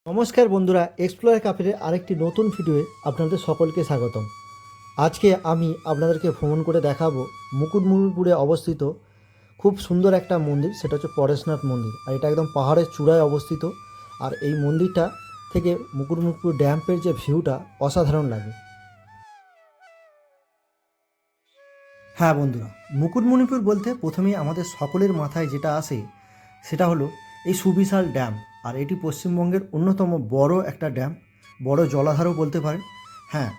নমস্কার বন্ধুরা, এক্সপ্লোরার কাপের আরেকটি নতুন ভিডিওয়ে আপনাদের সকলকে স্বাগতম। আজকে আমি আপনাদেরকে ভ্রমণ করে দেখাবো মুকুটমণিপুরে অবস্থিত খুব সুন্দর একটা মন্দির, সেটা হচ্ছে পরেশনাথ মন্দির। আর এটা একদম পাহাড়ের চূড়ায় অবস্থিত। আর এই মন্দিরটা থেকে মুকুটমণিপুর ড্যামের যে ভিউটা অসাধারণ লাগে। হ্যাঁ বন্ধুরা, মুকুটমণিপুর বলতে প্রথমেই আমাদের সকলের মাথায় যেটা আসে সেটা হলো এই সুবিশাল ড্যাম। আর এটি পশ্চিমবঙ্গের অন্যতম বড় একটা ড্যাম, বড় জলাধারও বলতে পারেন। হ্যাঁ,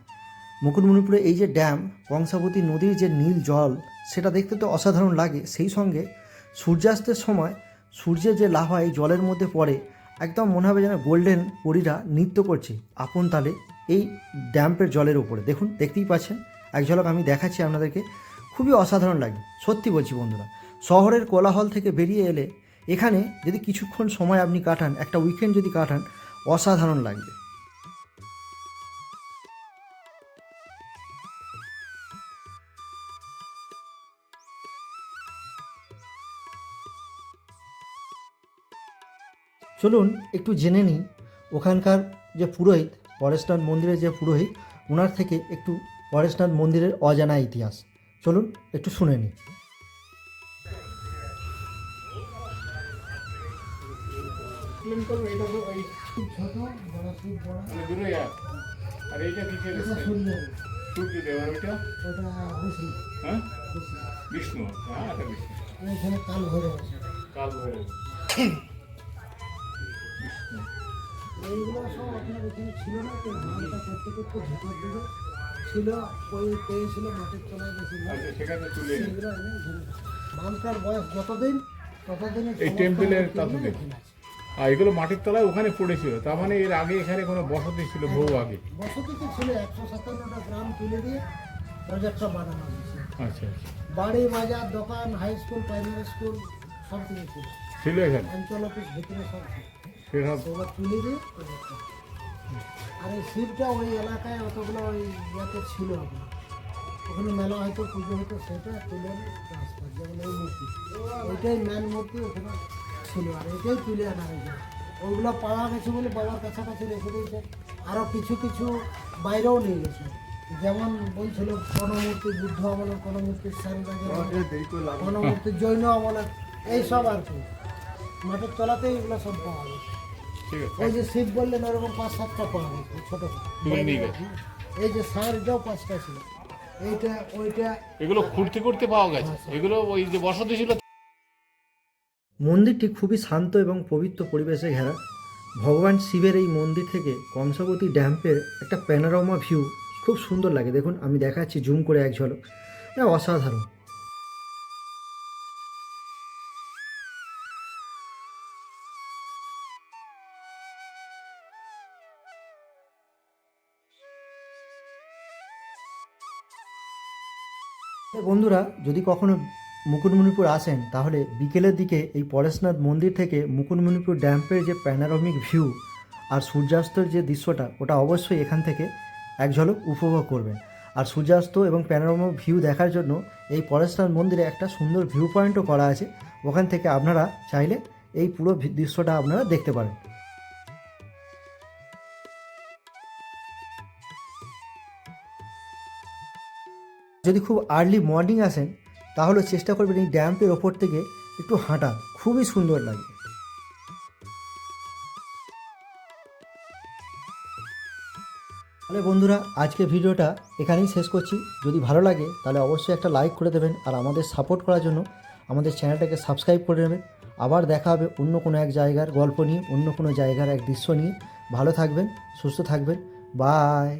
মুকুটমণিপুরে এই যে ড্যাম, কংসাবতী নদীর যে নীল জল, সেটা দেখতে তো অসাধারণ লাগে। সেই সঙ্গে সূর্যাস্তের সময় সূর্যের যে লাভা এই জলের মধ্যে পড়ে, একদম মনে হবে যেন গোল্ডেন পরীরা নৃত্য করছে আপন তালে এই ড্যাম্পের জলের উপরে। দেখুন, দেখতেই পাচ্ছেন, এক ঝলক আমি দেখাচ্ছি আপনাদেরকে। খুবই অসাধারণ লাগে, সত্যি বলছি বন্ধুরা। শহরের কোলাহল থেকে বেরিয়ে এলে এখানে যদি কিছুক্ষণ সময় আপনি কাটান, একটা উইকেন্ড যদি কাটান, অসাধারণ লাগবে। চলুন একটু জেনে নিই ওখানকার যে পুরোহিত, পরেশনাথ মন্দিরের যে পুরোহিত, ওনার থেকে একটু পরেশনাথ মন্দিরের অজানা ইতিহাস। চলুন একটু শুনে নিই। আর এইটা কিসের সূর্যদেব? আর ওইটা হ্যাঁ বিষ্ণু। হ্যাঁ, এটা বিষ্ণু। কাল ভৈরব। এইগুলো সব আপনার এখানে ছিল না, তো ধানটা করতে করতে ভেতর দিকে ছিল, ওই পেয়েছিল মাটির তলায় গেছিল। আচ্ছা, সেখানে তুলে এইগুলো এনে ঘিরে ধানটার বয়স যতদিন ততদিন এই টেম্পলের ততদিন। আর এগুলো মাটির তলায় ওখানে পড়েছিল, তার মানে এর আগে এখানে কোনো বসতি ছিল বহু আগে। বসতি তো ছিল, 157টা গ্রাম তুলে দিয়ে প্রজেক্টটা বানানো হয়েছে। আচ্ছা আচ্ছা, বাড়ি, বাজার, দোকান, হাই স্কুল, প্রাইমারি স্কুল সব কিছু ছিল। ছিল এখানে অঞ্চল অফিস ভিতরে সব ছিল, সেসব। সেগুলো তুলে দিয়ে প্রজেক্টটা। আর এই শিবটা ওই এলাকায় অতগুলো ওই ইয়েতে ছিল আপনার, ওখানে মেলা হয়তো, পুজো হতো, সেটা তুলে ট্রান্সফার। যেমন এই মূর্তি, ওইটাই মেন মূর্তি ওখানে ছিল, আর এটাই তুলে আনা হয়েছে। ওইগুলো পাওয়া গেছে বলে বাবার কাছাকাছি রেখে দিয়েছে। আরও কিছু কিছু বাইরেও নিয়ে গেছে, যেমন বলছিল কোনো মূর্তি বুদ্ধ আমলের, কোনো মূর্তি স্যানরাজের, কোনো মূর্তি জৈন আমলের, এইসব আর কি মাটির তলাতেই এগুলো সব পাওয়া গেছে। ঠিক আছে, ওই যে শিব বললেন ওরকম 5-7টা পাওয়া গেছে ছোটো। তুলে নিয়ে গেছে। এই যে সারটাও 5টা ছিল, এইটা ওইটা। এগুলো খুঁড়তে করতে পাওয়া গেছে, এগুলো ওই যে বসতি ছিল। মন্দিরটি খুবই শান্ত এবং পবিত্র পরিবেশে ঘেরা। ভগবান শিবের এই মন্দির থেকে কংসাবতী ড্যাম্পের একটা প্যানোরামা ভিউ খুব সুন্দর লাগে। দেখুন, আমি দেখাচ্ছি জুম করে এক ঝলক। অসাধারণ। বন্ধুরা, যদি কখনো মুকুটমণিপুর আসেন, তাহলে বিকেলের দিকে এই পরেশনাথ মন্দির থেকে মুকুটমণিপুর ড্যাম্পের যে প্যানোরামিক ভিউ আর সূর্যাস্তের যে দৃশ্যটা, ওটা অবশ্যই এখান থেকে এক ঝলক উপভোগ করবেন। আর সূর্যাস্ত এবং প্যানোরামা ভিউ দেখার জন্য এই পরেশনাথ মন্দিরে একটা সুন্দর ভিউ পয়েন্টও করা আছে। ওখান থেকে আপনারা চাইলে এই পুরো দৃশ্যটা আপনারা দেখতে পারেন। যদি খুব আর্লি মর্নিং আসেন, তাহলে চেষ্টা করবেন এই ড্যাম্পের ওপর থেকে একটু হাঁটার, খুবই সুন্দর লাগে। তাহলে বন্ধুরা, আজকে ভিডিওটা এখানেই শেষ করছি। যদি ভালো লাগে তাহলে অবশ্যই একটা লাইক করে দেবেন, আর আমাদের সাপোর্ট করার জন্য আমাদের চ্যানেলটাকে সাবস্ক্রাইব করে নেবেন। আবার দেখা হবে অন্য কোনো এক জায়গার গল্প নিয়ে, অন্য কোনো জায়গার এক দৃশ্য নিয়ে। ভালো থাকবেন, সুস্থ থাকবেন, বাই।